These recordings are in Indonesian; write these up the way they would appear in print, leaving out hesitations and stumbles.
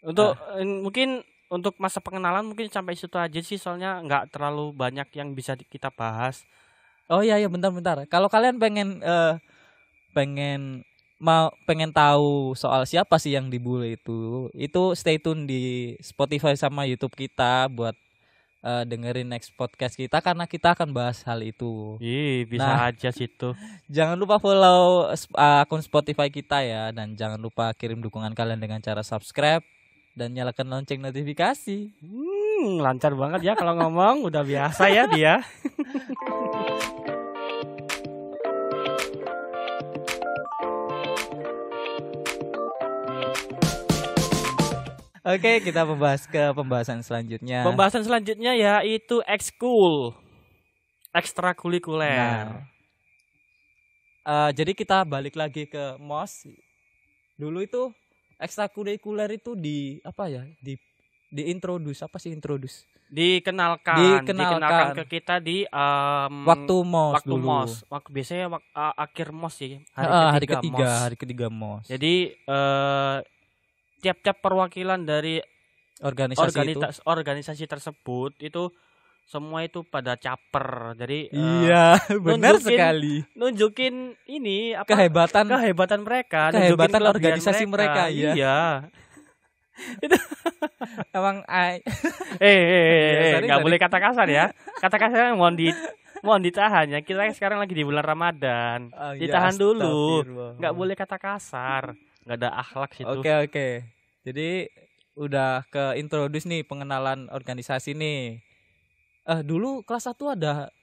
Untuk mungkin untuk masa pengenalan mungkin sampai situ aja sih, soalnya nggak terlalu banyak yang bisa kita bahas. Oh iya bentar. Kalau kalian pengen pengen tahu soal siapa sih yang dibully itu stay tune di Spotify sama YouTube kita buat dengerin next podcast kita karena kita akan bahas hal itu. Bisa Nah, aja situ. jangan lupa follow akun Spotify kita ya, dan jangan lupa kirim dukungan kalian dengan cara subscribe dan nyalakan lonceng notifikasi. Lancar banget ya kalau ngomong, udah biasa ya dia. Oke, kita membahas ke pembahasan selanjutnya. Pembahasan selanjutnya yaitu ekskul, ekstrakurikuler. Jadi kita balik lagi ke MOS. Dulu itu ekstrakurikuler itu di apa ya? Di introduce, apa sih introduce? Dikenalkan ke kita di waktu MOS dulu. Waktu biasanya akhir MOS sih, hari ketiga MOS. Jadi tiap-tiap perwakilan dari organisasi tersebut itu semua itu pada caper. Jadi iya, benar sekali. Nunjukin ini apa kehebatan mereka, kehebatan organisasi mereka. Iya. Itu emang nggak boleh kata kasar ya. Kata kasar mohon ditahan ya. Kita sekarang lagi di bulan Ramadan. Ditahan dulu. Nggak boleh kata kasar. Nggak ada akhlak situ. Oke. Jadi udah ke introduce nih, pengenalan organisasi nih. Dulu kelas 1 ada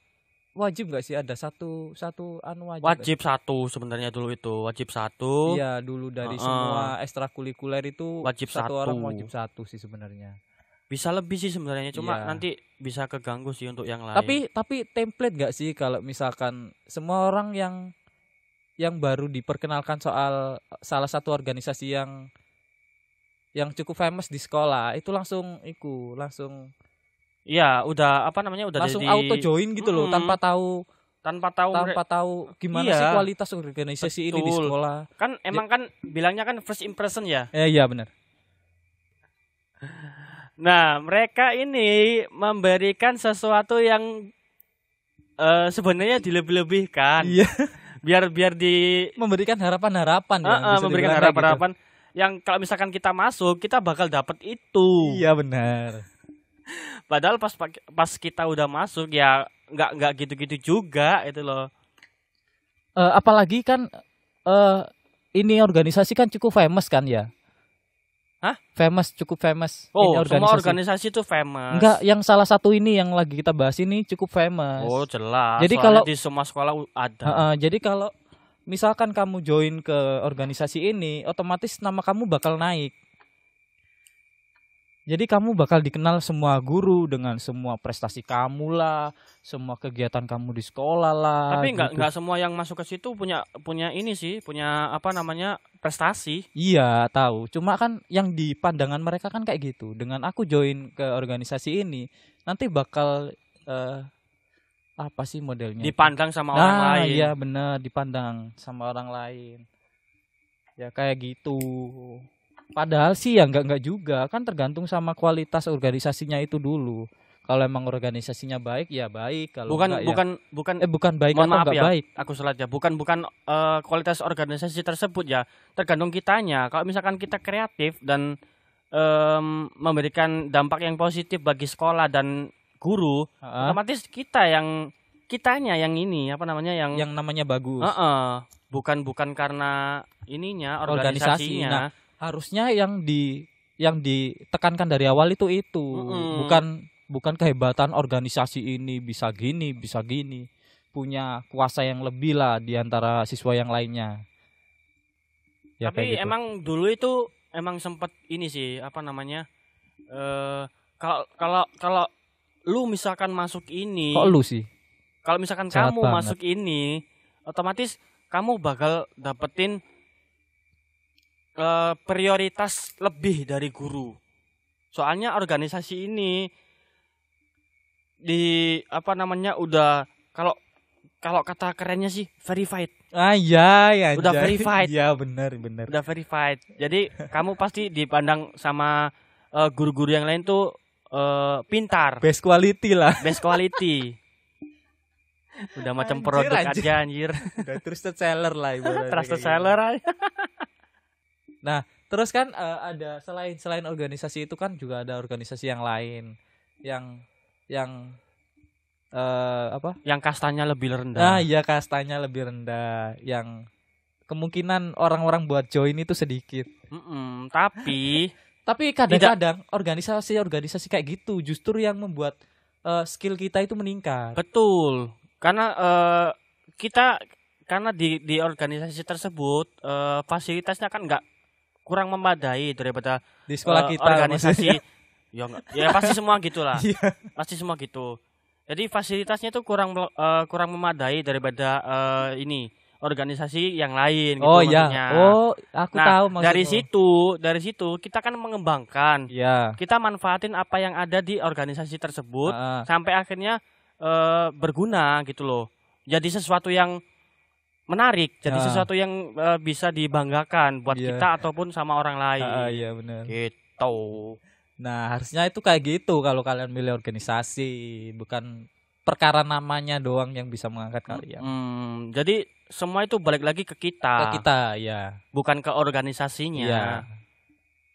wajib nggak sih ada satu anu wajib? Wajib satu sebenarnya dulu itu, wajib satu. Iya, dulu dari semua ekstrakurikuler itu wajib satu orang wajib satu sih sebenarnya. Bisa lebih sih sebenarnya, cuma nanti bisa keganggu sih untuk yang lain. Tapi template nggak sih kalau misalkan semua orang yang baru diperkenalkan soal salah satu organisasi yang cukup famous di sekolah itu langsung iya, udah langsung auto join gitu loh, tanpa tahu gimana sih kualitas organisasi ini di sekolah. Kan emang kan bilangnya kan first impression ya. Iya benar. Nah, mereka ini memberikan sesuatu yang sebenarnya dilebih-lebihkan. Iya. biar memberikan harapan ya. Memberikan harapan gitu. Yang kalau misalkan kita masuk, kita bakal dapat itu. Iya benar. Padahal pas kita udah masuk ya nggak gitu-gitu juga itu loh. Apalagi kan ini organisasi kan cukup famous kan ya? Hah? Cukup famous. Oh, semua organisasi itu famous. Enggak, yang salah satu ini yang lagi kita bahas ini cukup famous. Oh, jelas. Jadi kalau di semua sekolah ada. Jadi kalau misalkan kamu join ke organisasi ini, otomatis nama kamu bakal naik. Jadi kamu bakal dikenal semua guru dengan semua prestasi kamu lah, semua kegiatan kamu di sekolah lah. Tapi nggak semua yang masuk ke situ punya ini sih, punya prestasi. Iya tahu. Cuma kan yang di pandangan mereka kan kayak gitu. Dengan aku join ke organisasi ini, nanti bakal apa sih modelnya? Dipandang sama orang lain. Iya benar, dipandang sama orang lain. Ya kayak gitu. Padahal sih ya enggak juga, kan tergantung sama kualitas organisasinya itu dulu. Kalau emang organisasinya baik ya baik, kalau bukan baik atau enggak baik. Aku salah aja. Bukan kualitas organisasi tersebut ya, tergantung kitanya. Kalau misalkan kita kreatif dan memberikan dampak yang positif bagi sekolah dan guru, otomatis kitanya yang ini yang namanya bagus. Bukan karena ininya organisasinya. Nah, harusnya yang ditekankan dari awal itu bukan kehebatan organisasi ini bisa gini, punya kuasa yang lebih lah di antara siswa yang lainnya. Ya, tapi gitu. Emang dulu itu emang sempat ini sih kalau lu misalkan masuk ini. Kok lu sih? Kalau misalkan kamu masuk ini, otomatis kamu bakal dapetin prioritas lebih dari guru. Soalnya organisasi ini udah kalau kata kerennya sih verified. Iya, ya. Udah verified. Iya, benar. Udah verified. Jadi kamu pasti dipandang sama guru-guru yang lain tuh pintar. Best quality lah. Best quality. Udah macam produk aja anjir. Udah trusted seller lah ibaratnya. Trusted seller aja. Nah, terus kan ada selain organisasi itu kan juga ada organisasi yang lain yang apa? Yang kastanya lebih rendah. Nah, iya kastanya lebih rendah, yang kemungkinan orang-orang buat join itu sedikit. Tapi kadang-kadang organisasi kayak gitu justru yang membuat skill kita itu meningkat. Betul. Karena karena di organisasi tersebut fasilitasnya kan kurang memadai daripada di sekolah kita organisasi. Ya pasti semua gitulah. Pasti semua gitu. Jadi fasilitasnya itu kurang memadai daripada organisasi yang lain gitu maksudnya. Aku tahu maksudnya. Dari situ kita kan mengembangkan. Iya. Kita manfaatin apa yang ada di organisasi tersebut sampai akhirnya berguna gitu loh. Jadi sesuatu yang menarik, jadi sesuatu yang bisa dibanggakan buat kita ataupun sama orang lain. Iya benar. Gitu. Nah, harusnya itu kayak gitu kalau kalian milih organisasi, bukan perkara namanya doang yang bisa mengangkat kalian. Jadi semua itu balik lagi ke kita. Ke kita, ya. Bukan ke organisasinya. Ya.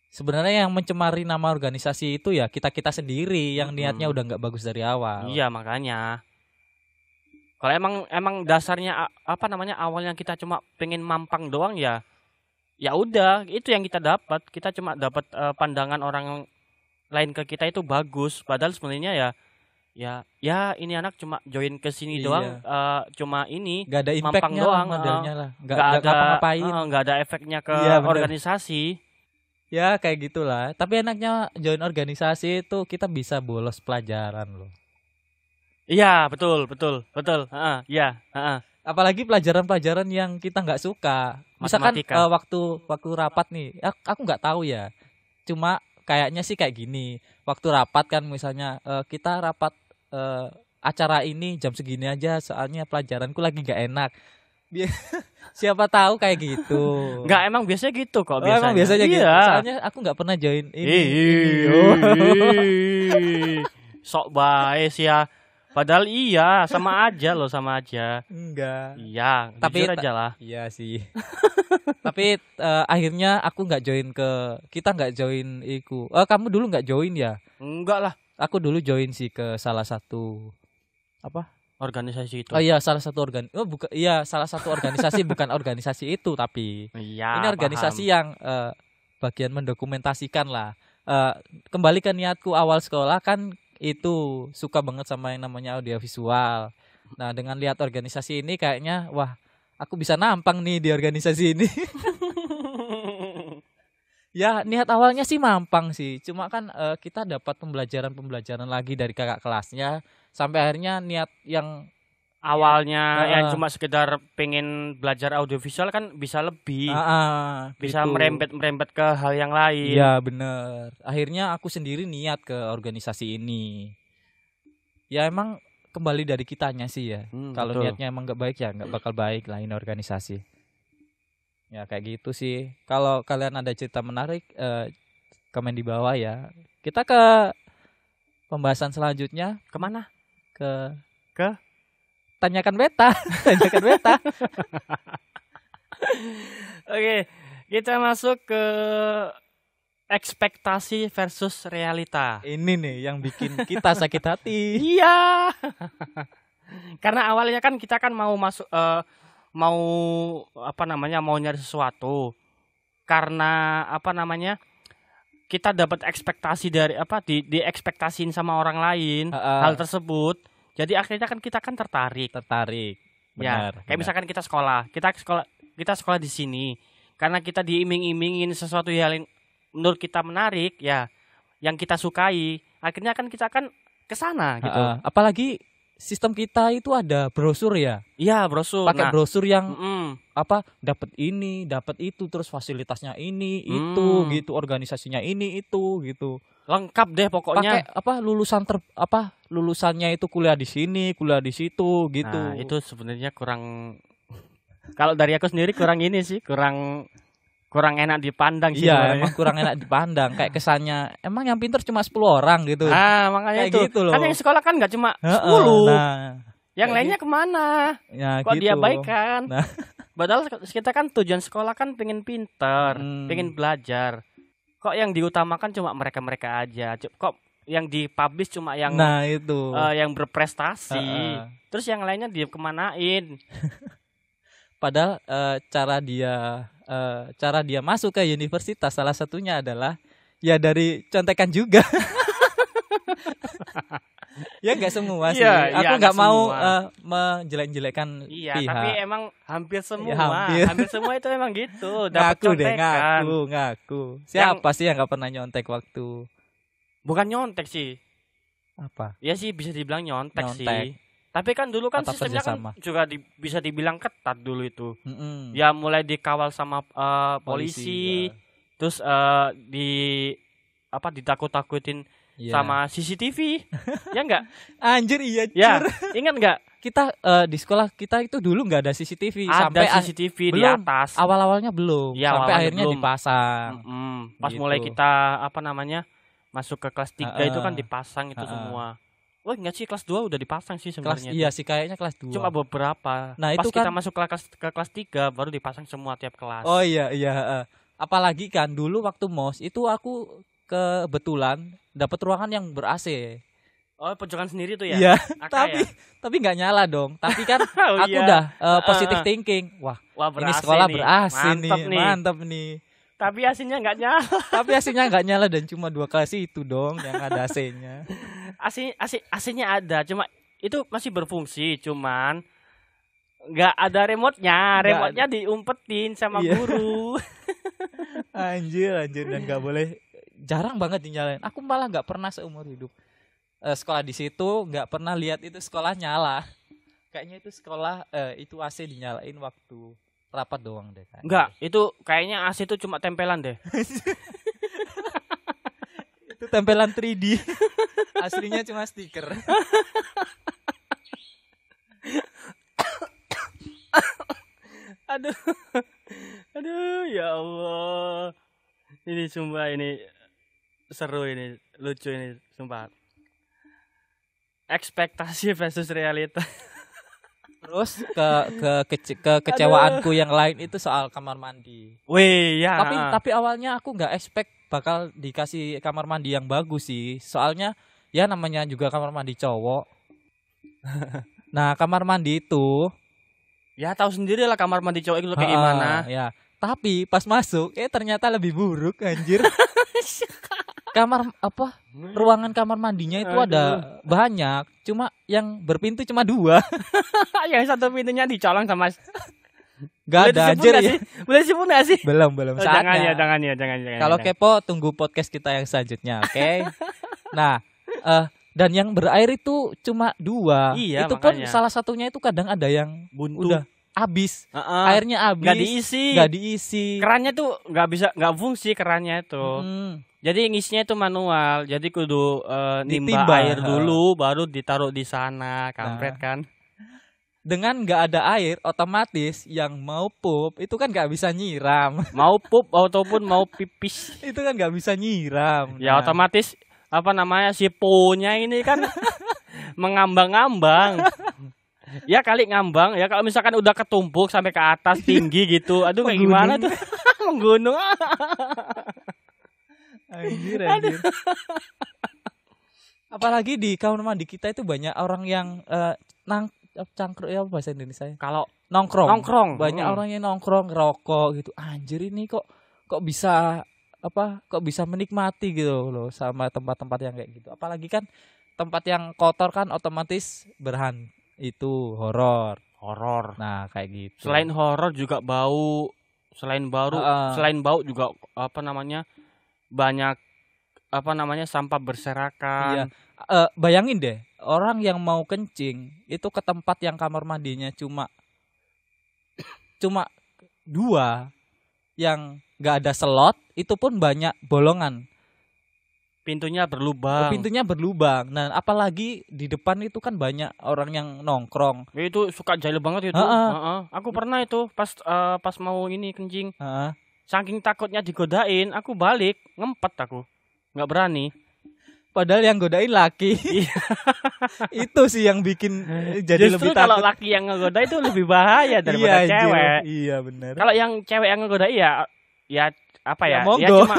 Sebenarnya yang mencemari nama organisasi itu ya kita sendiri yang niatnya udah nggak bagus dari awal. Iya, makanya. Kalau emang dasarnya awalnya kita cuma pengen mampang doang ya udah, itu yang kita dapat. Kita cuma dapat pandangan orang lain ke kita itu bagus, padahal sebenarnya ya ini anak cuma join ke sini doang, cuma ini nggak ada impactnya doang, modelnya lah, nggak ada ngapain, nggak ada efeknya ke organisasi. Ya kayak gitulah. Tapi enaknya join organisasi itu kita bisa bolos pelajaran loh. Iya betul. Apalagi pelajaran-pelajaran yang kita nggak suka. Misalkan waktu rapat nih, aku nggak tahu ya. Cuma kayaknya sih kayak gini. Waktu rapat kan misalnya kita rapat acara ini jam segini aja, soalnya pelajaranku lagi nggak enak. Siapa tahu kayak gitu. Nggak, emang biasanya gitu kok biasanya. Emang biasanya gitu. Soalnya aku nggak pernah join ini. Sok baik sih ya. Padahal iya, sama aja. Enggak. Iya, tapi jujur aja lah. Iya sih. Tapi akhirnya aku nggak join kita nggak join iku. Kamu dulu nggak join ya? Enggak lah. Aku dulu join sih ke salah satu organisasi itu. Oh iya, salah satu salah satu organisasi bukan organisasi itu tapi. Iya. Ini organisasi yang bagian mendokumentasikan lah. Kembali ke niatku awal sekolah kan itu suka banget sama yang namanya audiovisual. Nah, dengan lihat organisasi ini kayaknya wah, aku bisa nampang nih di organisasi ini. Ya, niat awalnya sih mampang sih. Cuma kan kita dapat pembelajaran lagi dari kakak kelasnya sampai akhirnya niat yang awalnya yang cuma sekedar pengen belajar audiovisual kan bisa lebih. Bisa gitu. merembet ke hal yang lain. Iya, bener. Akhirnya aku sendiri niat ke organisasi ini. Ya emang kembali dari kitanya sih ya. Kalau niatnya emang gak baik ya gak bakal baik lah ini organisasi. Ya kayak gitu sih. Kalau kalian ada cerita menarik komen di bawah ya. Kita ke pembahasan selanjutnya. Kemana? Ke Tanyakan Beta. Oke, kita masuk ke ekspektasi versus realita. Ini nih yang bikin kita sakit hati. Iya. Karena awalnya kan kita kan mau masuk mau nyari sesuatu. Karena kita dapat ekspektasi dari di ekspektasiin sama orang lain hal tersebut. Jadi akhirnya kan kita kan tertarik. Benar. Kayak misalkan kita sekolah di sini. Karena kita diiming-imingin sesuatu yang menurut kita menarik ya, yang kita sukai. Akhirnya kan kita kan ke sana gitu. Apalagi sistem kita itu ada brosur ya. Iya, brosur. Pakai brosur yang dapat ini, dapat itu, terus fasilitasnya ini, itu gitu, organisasinya ini, itu gitu. Lengkap deh pokoknya. Pakai lulusannya itu kuliah di sini, kuliah di situ gitu. Nah, itu sebenarnya kurang Kalau dari aku sendiri kurang ini sih, kurang enak dipandang sih Iya, sebenarnya. emang kurang enak dipandang. Kayak kesannya emang yang pinter cuma 10 orang gitu. Makanya Kayak itu. gitu loh. Kan yang sekolah kan nggak cuma Heeh, 10. Nah, Yang kayak lainnya kemana? ya Kok gitu. diabaikan? Nah. Padahal kita kan tujuan sekolah kan pengen pinter, pengen belajar. Kok yang diutamakan cuma mereka-mereka aja? Kok yang dipublish cuma yang Nah, itu. yang berprestasi. Heeh. Terus yang lainnya dia kemanain? Padahal cara dia masuk ke universitas salah satunya adalah ya dari contekan juga. Ya nggak semua sih. Iya, Aku iya, nggak nggak mau semua. menjelek-jelekkan Iya, pihak. tapi emang hampir semua, hampir. hampir semua itu emang gitu. Dapat Ngaku deh, contekan. ngaku. Siapa sih yang nggak pernah nyontek waktu Bukan nyontek sih. apa? Ya sih bisa dibilang nyontek Nyontek. sih. Tapi kan dulu kan Atau sistemnya kan kerjasama. juga bisa dibilang ketat dulu itu. Mm-mm. Ya mulai dikawal sama ya. polisi, terus ditakut-takutin Iya. sama CCTV. Ya enggak? Anjir iya. Ya, Cur. ingat enggak? Kita di sekolah kita itu dulu nggak ada CCTV Ada sampai CCTV di belum. atas. awal-awalnya belum Iya, sampai awalnya akhirnya belum. dipasang. Pas Gitu. mulai kita masuk ke kelas 3 itu kan dipasang itu Heeh. semua. Wah, enggak sih, kelas 2 udah dipasang sih Kelas sebenarnya. iya sih kayaknya kelas 2. Cuma beberapa. Nah, Pas itu kita kan- masuk ke kelas 3 baru dipasang semua tiap kelas. Oh iya heeh. Apalagi kan dulu waktu MOS itu aku kebetulan dapat ruangan yang ber-AC. Oh, pojokan sendiri tuh ya? Iya, Aka tapi nggak nyala dong. Tapi kan Oh, aku iya. udah positive thinking. Wah, Wah, ini ber-AC sekolah nih. ber-AC Mantap nih. Mantap nih. Tapi AC-nya nggak nyala. Tapi AC-nya nggak nyala dan cuma 2 kelas itu dong yang ada AC-nya. AC-nya ada, cuma itu masih berfungsi, cuman nggak ada remote-nya. Remote-nya diumpetin sama Iya. guru. Anjir dan nggak boleh, jarang banget dinyalain. Aku malah nggak pernah seumur hidup sekolah di situ nggak pernah lihat itu sekolah nyala. Kayaknya itu sekolah itu AC dinyalain waktu rapat doang deh kayaknya. Enggak, itu kayaknya AC itu cuma tempelan deh. Itu tempelan 3D. Aslinya cuma stiker. Aduh. Aduh, ya Allah. Ini sumpah ini seru ini, lucu ini sumpah. Ekspektasi versus realita. Terus kecewaanku yang lain itu soal kamar mandi. Wih, ya. Tapi awalnya aku nggak expect bakal dikasih kamar mandi yang bagus sih. Soalnya ya namanya juga kamar mandi cowok. Nah, kamar mandi itu Ya tahu sendiri lah kamar mandi cowok itu kayak gimana. ya. Tapi pas masuk ternyata lebih buruk anjir. Ruangan kamar mandinya itu ada banyak, cuma yang berpintu cuma 2. Yang satu pintunya dicolong sama Gak ada anjir ya. Boleh disebut nggak sih? Belum saatnya. Jangan ya. Kalau kepo tunggu podcast kita yang selanjutnya, oke? Nah, dan yang berair itu cuma 2. Iya, itu pun makanya. salah satunya itu kadang ada yang buntu. udah habis. Airnya habis. Nggak diisi. Kerannya tuh nggak fungsi kerannya itu. Jadi ngisinya itu manual. Jadi kudu nimba Ditimba. air dulu baru ditaruh di sana. Kampret kan. Dengan nggak ada air, otomatis yang mau pup itu kan nggak bisa nyiram. Mau pup ataupun mau pipis. Itu kan nggak bisa nyiram. Ya otomatis si po-nya ini kan mengambang-ambang. Ya kali ngambang. Ya kalau misalkan udah ketumpuk sampai ke atas tinggi gitu. Aduh kayak gimana tuh? Menggunung. Anjir. Apalagi di kamar mandi kita itu banyak orang yang cangkruk ya bahasa Indonesia. Kalau nongkrong. Banyak orang yang nongkrong rokok gitu. Anjir ini kok bisa menikmati gitu loh sama tempat-tempat yang kayak gitu. Apalagi kan tempat yang kotor kan otomatis itu horor. Nah, kayak gitu. Selain horor juga bau. Selain bau juga banyak sampah berserakan. Iya. Bayangin deh, orang yang mau kencing itu ke tempat yang kamar mandinya cuma 2 yang nggak ada slot, itu pun banyak bolongan. pintunya berlubang. Pintunya berlubang. Nah, apalagi di depan itu kan banyak orang yang nongkrong. Itu suka jahil banget itu. Heeh. Aku pernah itu pas mau ini kencing. Heeh. Saking takutnya digodain, aku balik, ngempet aku. Nggak berani. Padahal yang godain laki. Iya. Itu sih yang bikin jadi Justru lebih kalau takut. laki yang ngegoda itu lebih bahaya daripada Iya, cewek. anjir. Iya, benar. Kalau yang cewek yang ngegoda ya apa Ya, ya? monggo. Cuma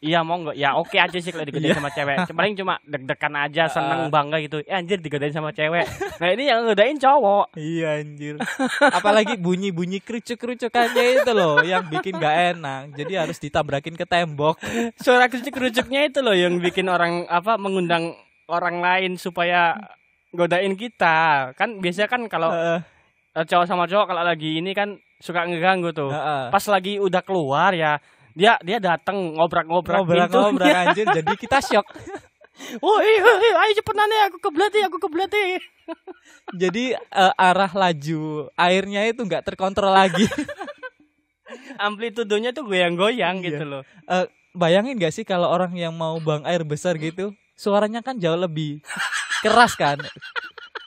iya monggo. Ya oke aja sih kalau digodain sama cewek. Paling cuma deg-degan aja, seneng bangga gitu. Anjir digodain sama cewek. Nah, ini yang ngegodain cowok. Iya, anjir. Apalagi bunyi-bunyi kerucuk-kerucukannya itu loh yang bikin gak enak. Jadi harus ditabrakin ke tembok. Suara kerucuk-kerucuknya itu loh yang bikin orang mengundang orang lain supaya godain kita. Kan biasanya kan kalau cowok sama cowok kalau lagi ini kan suka ngeganggu tuh. Pas lagi udah keluar ya dia datang ngobrak-ngobrak pintunya. Anjir, jadi kita shock. Oh iya, ayo cepetan deh, aku kebelet nih. Jadi arah laju airnya itu nggak terkontrol lagi. Amplitudenya tuh goyang-goyang Iya. gitu loh. Bayangin gak sih kalau orang yang mau buang air besar gitu, suaranya kan jauh lebih keras kan.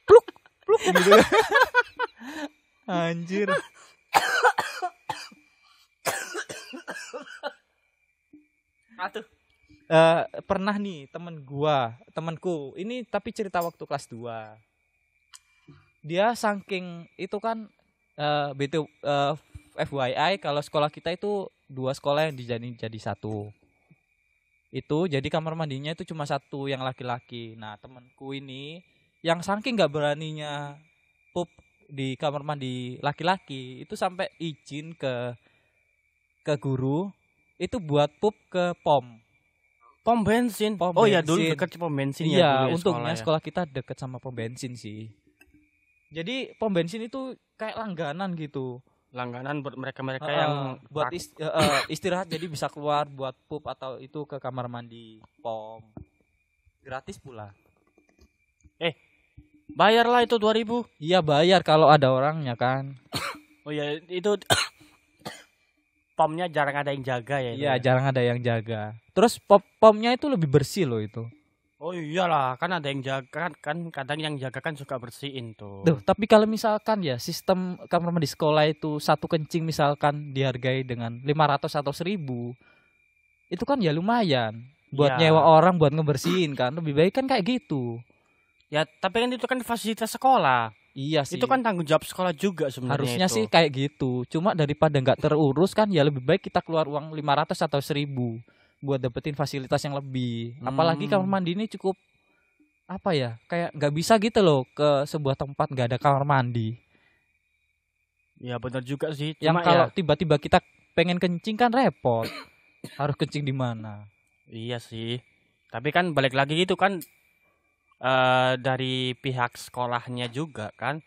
Pluk, pluk gitu. Anjir. Atuh. Pernah nih temanku ini tapi cerita waktu kelas 2. Dia saking itu kan FYI kalau sekolah kita itu 2 sekolah yang dijadiin jadi satu. Itu jadi kamar mandinya itu cuma satu yang laki-laki. Nah, temanku ini yang saking nggak beraninya pup di kamar mandi laki-laki itu sampai izin ke guru itu buat pup ke pom bensin. Pom Oh iya bensin. dulu dekat pom bensin iya, ya. Dulu untungnya ya. sekolah kita deket sama pom bensin sih. Jadi pom bensin itu kayak langganan gitu. Langganan buat mereka-mereka yang buat istirahat jadi bisa keluar buat pup atau itu ke kamar mandi pom. Gratis pula. Bayarlah itu 2.000. Iya, bayar kalau ada orangnya kan. Oh iya itu pomnya jarang ada yang jaga ya. Iya, jarang ada yang jaga. Terus pomnya itu lebih bersih loh itu. Oh iyalah, kan ada yang jaga kan kadang yang jaga kan suka bersihin tuh. Duh, tapi kalau misalkan ya sistem kamar mandi sekolah itu satu kencing misalkan dihargai dengan 500 atau 1.000, itu kan ya lumayan buat Ya. nyewa orang buat ngebersihin kan. Lebih baik kan kayak gitu. Ya, tapi kan itu kan fasilitas sekolah. Iya sih. Itu kan tanggung jawab sekolah juga sebenarnya. harusnya itu. sih kayak gitu. Cuma daripada nggak terurus kan ya lebih baik kita keluar uang 500 atau 1.000 buat dapetin fasilitas yang lebih. Apalagi kamar mandi ini cukup apa ya? Kayak nggak bisa gitu loh ke sebuah tempat nggak ada kamar mandi. Ya benar juga sih. Yang Cuma kalau ya, tiba-tiba kita pengen kencing kan repot. Harus kencing di mana? iya sih. Tapi kan balik lagi itu kan dari pihak sekolahnya juga kan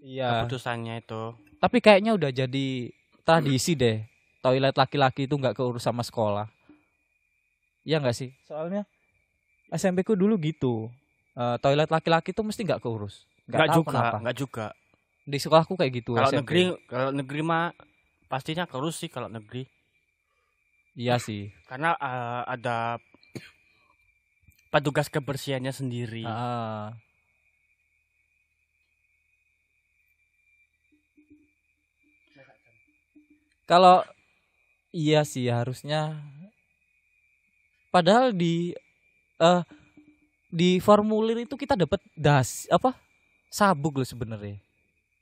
Iya. keputusannya itu. Tapi kayaknya udah jadi tradisi deh. Toilet laki-laki itu nggak keurus sama sekolah. Iya nggak sih? Soalnya SMP ku dulu gitu. Toilet laki-laki itu mesti nggak keurus. Nggak tahu kenapa. Enggak juga. Di sekolahku kayak gitu. Kalau SMP. negeri mah pastinya keurus sih kalau negeri. Iya sih. Karena ada petugas kebersihannya sendiri. Kalau iya sih harusnya. Padahal di formulir itu kita dapat sabuk loh sebenarnya.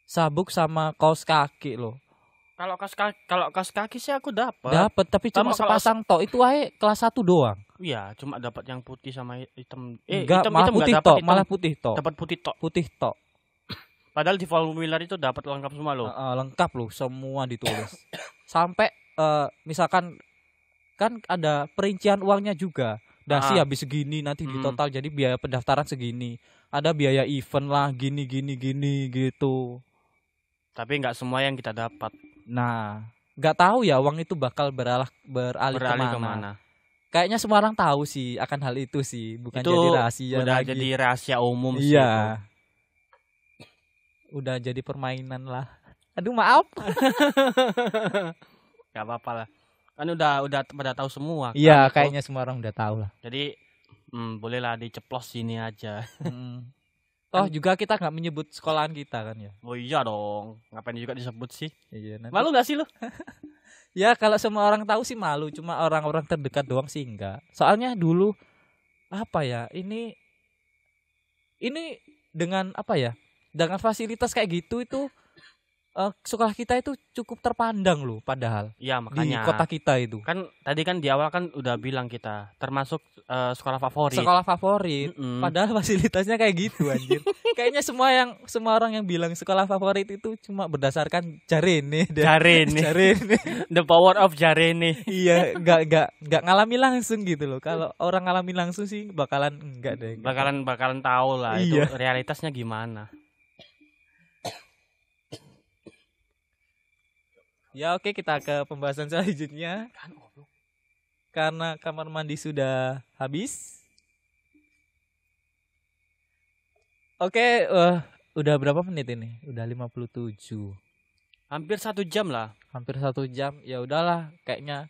Sabuk sama kaos kaki loh. Kalau kaos kaki sih aku dapat. Dapat tapi cuma Sama kalau sepasang tok. Itu aja kelas 1 doang. Iya, cuma dapat yang putih sama hitam. Enggak, hitam malah nggak putih dapat, tok, hitam. malah putih tok. Dapat putih tok. Putih tok. Padahal di formulir itu dapat lengkap semua loh. Lengkap loh, semua ditulis. Sampai misalkan kan ada perincian uangnya juga. Dasi habis segini nanti di total jadi biaya pendaftaran segini. Ada biaya event lah gini gitu. Tapi nggak semua yang kita dapat. Nah, nggak tahu ya uang itu bakal beralih kemana. Kayaknya semua orang tahu sih akan hal itu sih, bukan Itu jadi rahasia udah lagi. jadi rahasia umum sih. Iya. Udah jadi permainan lah. Aduh maaf. Gak apa-apa lah. Kan udah pada tahu semua kan Iya, itu. kayaknya semua orang udah tahu lah. Jadi bolehlah diceplos sini aja. Toh juga kita nggak menyebut sekolahan kita kan ya. Oh iya dong. Ngapain juga disebut sih? Iya, nanti. Malu gak sih lu? Ya kalau semua orang tahu sih malu, cuma orang-orang terdekat doang sih enggak. Soalnya dulu apa ya? Ini dengan apa ya? Dengan fasilitas kayak gitu itu sekolah kita itu cukup terpandang loh padahal Iya di makanya. kota kita itu. Kan tadi kan di awal kan udah bilang kita termasuk sekolah favorit. Sekolah favorit. Padahal fasilitasnya kayak gitu anjir. Kayaknya semua orang yang bilang sekolah favorit itu cuma berdasarkan jarene. Jarene. The power of jarene. Iya, enggak ngalami langsung gitu loh. Kalau orang ngalami langsung sih bakalan enggak deh. Bakalan tahu lah Iya. itu realitasnya gimana. Ya oke, kita ke pembahasan selanjutnya. Karena kamar mandi sudah habis. Oke, udah berapa menit ini? Udah 57. Hampir 1 jam lah. Hampir 1 jam. Ya udahlah, kayaknya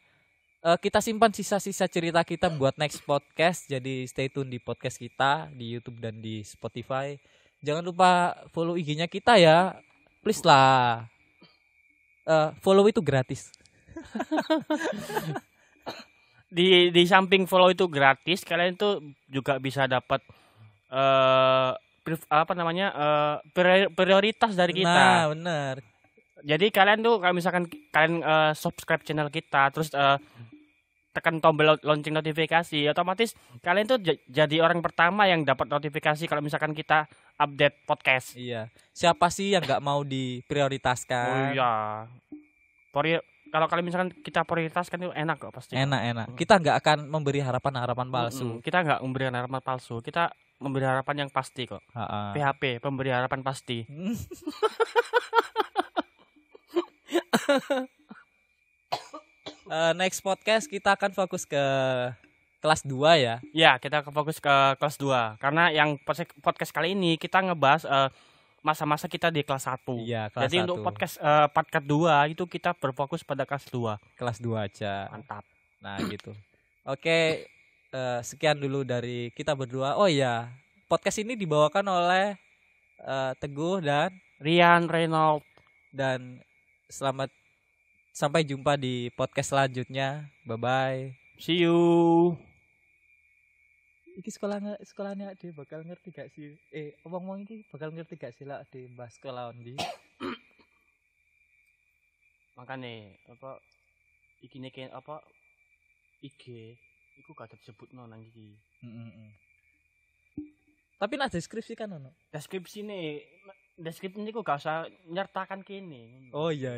kita simpan sisa-sisa cerita kita buat next podcast. Jadi stay tune di podcast kita di YouTube dan di Spotify. Jangan lupa follow IG-nya kita ya. Please lah. Follow itu gratis. Di samping follow itu gratis, kalian tuh juga bisa dapat prioritas dari kita. Nah, benar. Jadi kalian tuh kalau misalkan kalian subscribe channel kita, terus tekan tombol lonceng notifikasi, otomatis kalian tuh jadi orang pertama yang dapat notifikasi kalau misalkan kita update podcast. Iya. Siapa sih yang nggak mau Oh diprioritaskan? iya. Kalau kalian misalkan kita prioritaskan itu enak kok pasti. Enak. Kita nggak akan memberi harapan palsu. Kita nggak memberi harapan palsu. Kita memberi harapan yang pasti kok. Ha-ha. PHP, pemberi harapan pasti. Next podcast kita akan fokus ke kelas 2 ya. Ya, kita fokus ke kelas 2. Karena yang podcast kali ini kita ngebahas masa-masa kita di kelas 1. Iya, kelas Jadi 1. untuk podcast part kedua itu kita berfokus pada kelas 2. Kelas 2 aja. Mantap. Nah, gitu. Oke, sekian dulu dari kita berdua. Oh iya, podcast ini dibawakan oleh Teguh dan Rian Reynolds. Dan selamat sampai jumpa di podcast selanjutnya. Bye bye. See you. Iki sekolahnya dia bakal ngerti gak sih? Omong-omong iki bakal ngerti gak sih lah di bahas sekolah ndi? Makane apa iki nek apa IG iku gak disebutno nang iki. Tapi nak deskripsi kan ono. Deskripsi niku gak usah nyertakan kene. Oh iya.